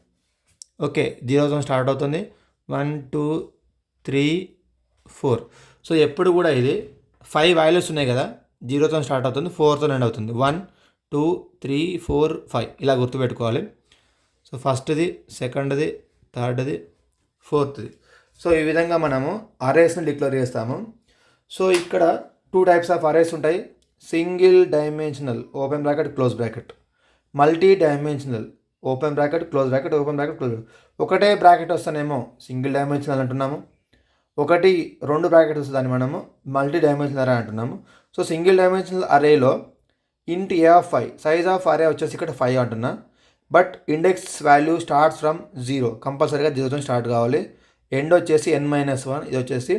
Okay, 0తో start అవుతుంది, 1 2 3 4. సో ఎప్పుడు కూడా ఇది 5 వాల్యూస్ ఉన్నాయి కదా, 0తో స్టార్ట్ అవుతుంది, 4తో ఎండ్ అవుతుంది. 1 2 3 4 5 ఇలా గుర్తుపెట్టుకోవాలి. సో ఫస్ట్ది, సెకండ్ది, థర్డ్ది, ఫోర్త్ది. సో ఈ విధంగా మనము అరేస్ని డిక్లేర్ చేస్తాము. సో ఇక్కడ టూ టైప్స్ ఆఫ్ అరేస్ ఉంటాయి. Single dimensional open bracket close bracket, multi dimensional open bracket close bracket open bracket close. ఒకటే బ్రాకెట్ వస్తేనేమో సింగిల్ డైమెన్షనల్ అంటున్నాము, ఒకటి రెండు బ్రాకెట్ వస్తుందని మనము మల్టీ డైమెన్షనల్ అరే అంటున్నాము. సో సింగిల్ డైమెన్షనల్ అరేలో ఇంట్ ఏ ఆఫ్ 5, సైజ్ ఆఫ్ అరే వచ్చేసి ఇక్కడ 5 అంటున్నా. But index value starts from 0, కంపల్సరీగా 0తో స్టార్ట్ కావాలి. ఎండ్ వచ్చేసి n-1, ఇది వచ్చేసి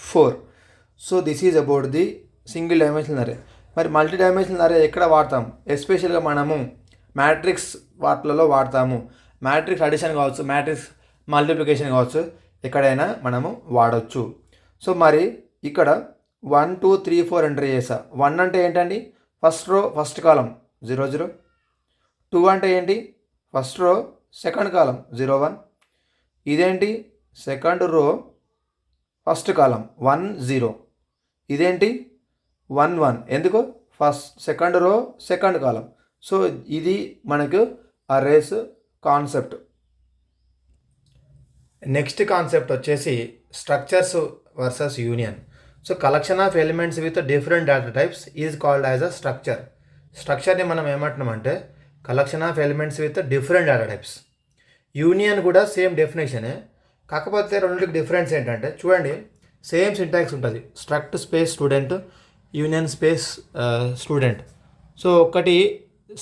4. So this is about the single dimensional అరే. మరి మల్టీ డైమెన్షనల్ అరే ఎక్కడ వాడతాం? ఎస్పెషల్గా మనము మ్యాట్రిక్స్ వాటిలలో వాడతాము. మ్యాట్రిక్స్ అడిషన్ కావచ్చు, మ్యాట్రిక్స్ మల్టిప్లికేషన్ కావచ్చు, ఎక్కడైనా మనము వాడవచ్చు. సో మరి ఇక్కడ 1 2 3 4 ఎంటర్ చేసా. 1 అంటే ఏంటండి? ఫస్ట్ రో ఫస్ట్ కాలం 0 0. 2 అంటే ఏంటి? ఫస్ట్ రో సెకండ్ కాలం 0 1. ఇదేంటి? సెకండ్ రో ఫస్ట్ కాలం 1 0. ఇదేంటి? 1 1. ఎందుకు? First second row second column. So ఇది మనకు అరేస్ కాన్సెప్ట్. నెక్స్ట్ కాన్సెప్ట్ వచ్చేసి structures versus union. So collection of elements with different data types is called as a structure. స్ట్రక్చర్ని మనం ఏమంటున్నామంటే collection of elements with different data types. Union కూడా same డెఫినేషనే, కాకపోతే రెండింటికి డిఫరెన్స్ ఏంటంటే చూడండి, సేమ్ సింటాక్స్ ఉంటుంది. Struct space student, union space student. So ఒకటి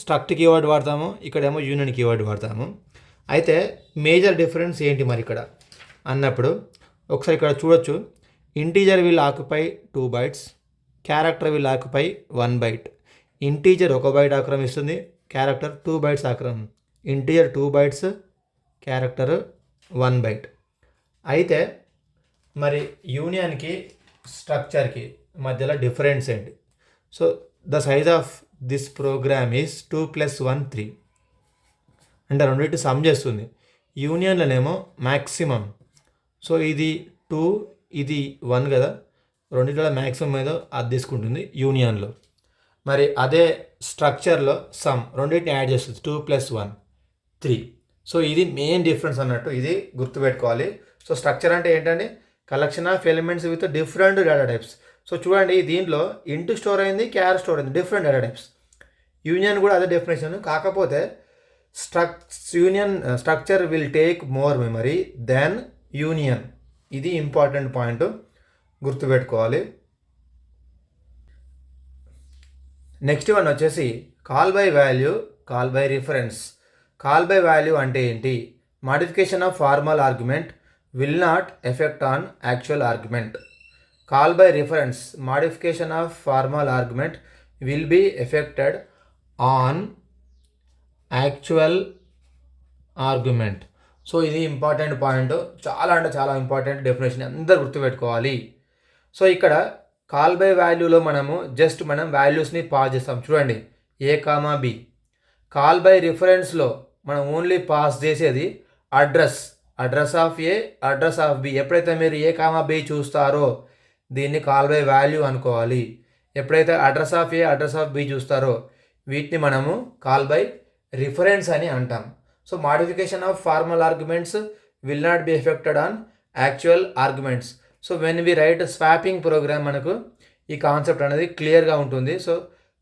స్ట్రక్ట్ కీవర్డ్ వాడతాము, ఇక్కడేమో యూనియన్ కీవర్డ్ వాడతాము. అయితే మేజర్ డిఫరెన్స్ ఏంటి మరి ఇక్కడ అన్నప్పుడు ఒకసారి ఇక్కడ చూడొచ్చు. Integer will occupy 2 bytes, character will occupy 1 byte. Integer 1 byte ఆక్రమిస్తుంది, character 2 bytes integer 2 bytes, character 1 byte. అయితే మరి యూనియన్కి స్ట్రక్చర్కి మధ్యలో డిఫరెన్స్ ఏంటి? So the size of this program is 2 + 1 3. అంటే రెండింటి సమ్ చేస్తుంది. యూనియన్లోనేమో మ్యాక్సిమం. సో ఇది 2, ఇది 1 కదా, రెండింటిలో మ్యాక్సిమం ఏదో అది తీసుకుంటుంది యూనియన్లో. మరి అదే స్ట్రక్చర్లో సమ్ రెండింటిని యాడ్ చేస్తుంది, 2 + 1 3. సో ఇది మెయిన్ డిఫరెన్స్ అన్నట్టు, ఇది గుర్తుపెట్టుకోవాలి. సో స్ట్రక్చర్ అంటే ఏంటంటే collection of elements with different data types. So చూడండి, దీంట్లో ఇంటూ స్టోర్ అయింది, క్యార్ స్టోర్ అయింది, డిఫరెంట్ డేటా టైప్స్. యూనియన్ కూడా అదే డెఫినేషన్, కాకపోతే structure will take more memory then union. ఇది ఇంపార్టెంట్ పాయింట్, గుర్తుపెట్టుకోవాలి. నెక్స్ట్ వన్ వచ్చేసి call by value, call by reference. Call by value అంటే ఏంటి? Modification of formal argument will not effect on actual argument. Call by reference, modification of formal argument will be effected on actual argument. So ఇది important point, చాలా అంటే చాలా important definition, అందరు గుర్తుపెట్టుకోవాలి. So ఇక్కడ call by వాల్యూలో మనం వాల్యూస్ని pass చేస్తాం. చూడండి, A, B. కాల్ బై రిఫరెన్స్లో మనం ఓన్లీ పాస్ చేసేది address of A, address of B. ఎప్పుడైతే మీరు A, B చూస్తారో దీన్ని కాల్ బై వాల్యూ అనుకోవాలి. ఎప్పుడైతే address of A, address of B చూస్తారో వీటిని మనము కాల్ బై రిఫరెన్స్ అని అంటాం. So modification of formal arguments will not be effected on actual arguments. So when we write swapping program మనకు ఈ కాన్సెప్ట్ అనేది క్లియర్గా ఉంటుంది. So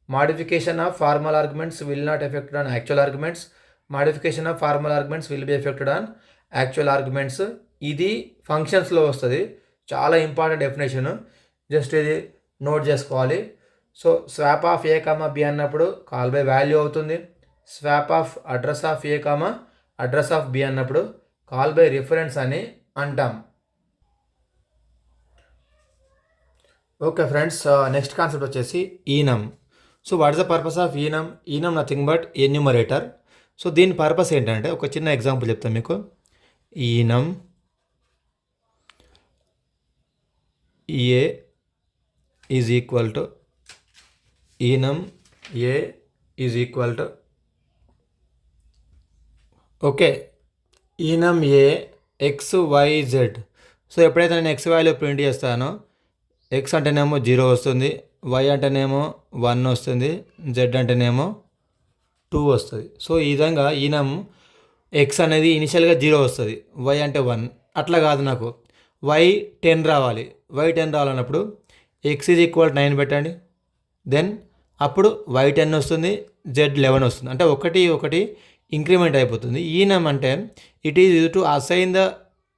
modification of formal arguments will not effected on actual arguments, modification of formal arguments will be effected on actual arguments. ఇది ఫంక్షన్స్లో వస్తుంది, చాలా important definition, just ఇది నోట్ చేసుకోవాలి. So swap of A, B అన్నప్పుడు కాల్ బై వాల్యూ అవుతుంది. Swap of address of A, address of B అన్నప్పుడు call by reference అని అంటాం. ఓకే ఫ్రెండ్స్, నెక్స్ట్ కాన్సెప్ట్ వచ్చేసి ఈనమ్. So what is the purpose of ఈనమ్? ఈనమ్ nothing but enumerator. So దీని purpose ఏంటంటే ఒక చిన్న ఎగ్జాంపుల్ చెప్తాను మీకు. ఈనమ్ ఏ is equal to ఈనమ్ A is equal to okay ఈనమ్ A XYZ. So ఎప్పుడైతే నేను X వాల్యూ ప్రింట్ చేస్తానో X అంటేనేమో 0 వస్తుంది, Y అంటేనేమో 1 వస్తుంది, Z అంటేనేమో 2 వస్తుంది. సో ఈ విధంగా ఈనమ్ X అనేది ఇనిషియల్గా 0 వస్తుంది, Y అంటే 1. అట్లా కాదు, నాకు Y 10 రావాలి. Y 10 రావాలన్నప్పుడు ఎక్స్ ఈజ్ ఈక్వల్ 9 పెట్టండి. దెన్ అప్పుడు y10 వస్తుంది, z11 వస్తుంది. అంటే ఒకటి ఒకటి ఇంక్రిమెంట్ అయిపోతుంది. ఈ నమ్ అంటే it is use to assign the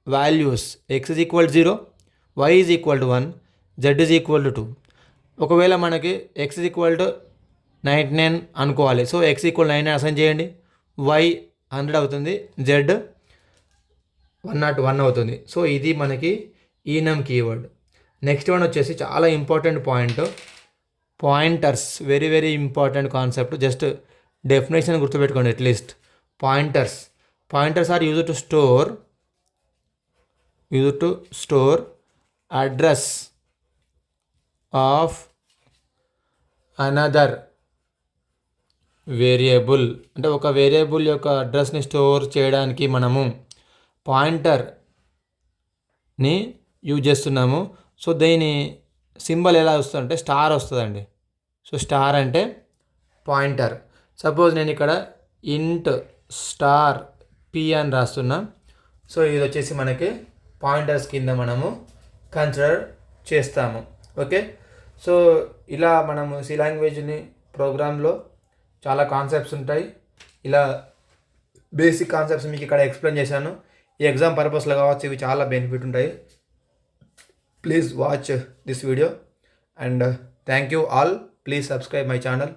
values X is equal 0, y is equal to 1, z is equal to 2. ఒకవేళ మనకి ఎక్స్ ఈజ్ ఈక్వల్ టు 99 అనుకోవాలి. సో ఎక్స్ ఈక్వల్ 99 అసైన్ చేయండి, y 100 అవుతుంది, z 101 అవుతుంది. సో ఇది మనకి ఈ నమ్ కీవర్డ్. నెక్స్ట్ వన్ వచ్చేసి చాలా important point, pointers. Very very important concept. Just definition గుర్తుపెట్టుకోండి at least. Pointers are use to store address of another variable. అంటే ఒక వేరియబుల్ యొక్క అడ్రస్ని స్టోర్ చేయడానికి మనము పాయింటర్ని యూజ్ చేస్తున్నాము. సో దీని సింబల్ ఎలా వస్తుందంటే స్టార్ వస్తుందండి. సో స్టార్ అంటే పాయింటర్. సపోజ్ నేను ఇక్కడ ఇంట్ స్టార్ p అని రాస్తున్నా. సో ఇది వచ్చేసి మనకి పాయింటర్స్ కింద మనము కన్సిడర్ చేస్తాము. ఓకే, సో ఇలా మనము సి లాంగ్వేజ్ని ప్రోగ్రాంలో చాలా కాన్సెప్ట్స్ ఉంటాయి. ఇలా బేసిక్ కాన్సెప్ట్స్ మీకు ఇక్కడ ఎక్స్ప్లెయిన్ చేశాను. ఈ ఎగ్జామ్ పర్పస్లో కావచ్చు, ఇవి చాలా బెనిఫిట్ ఉంటాయి. Please watch this video and thank you all. Please subscribe my channel.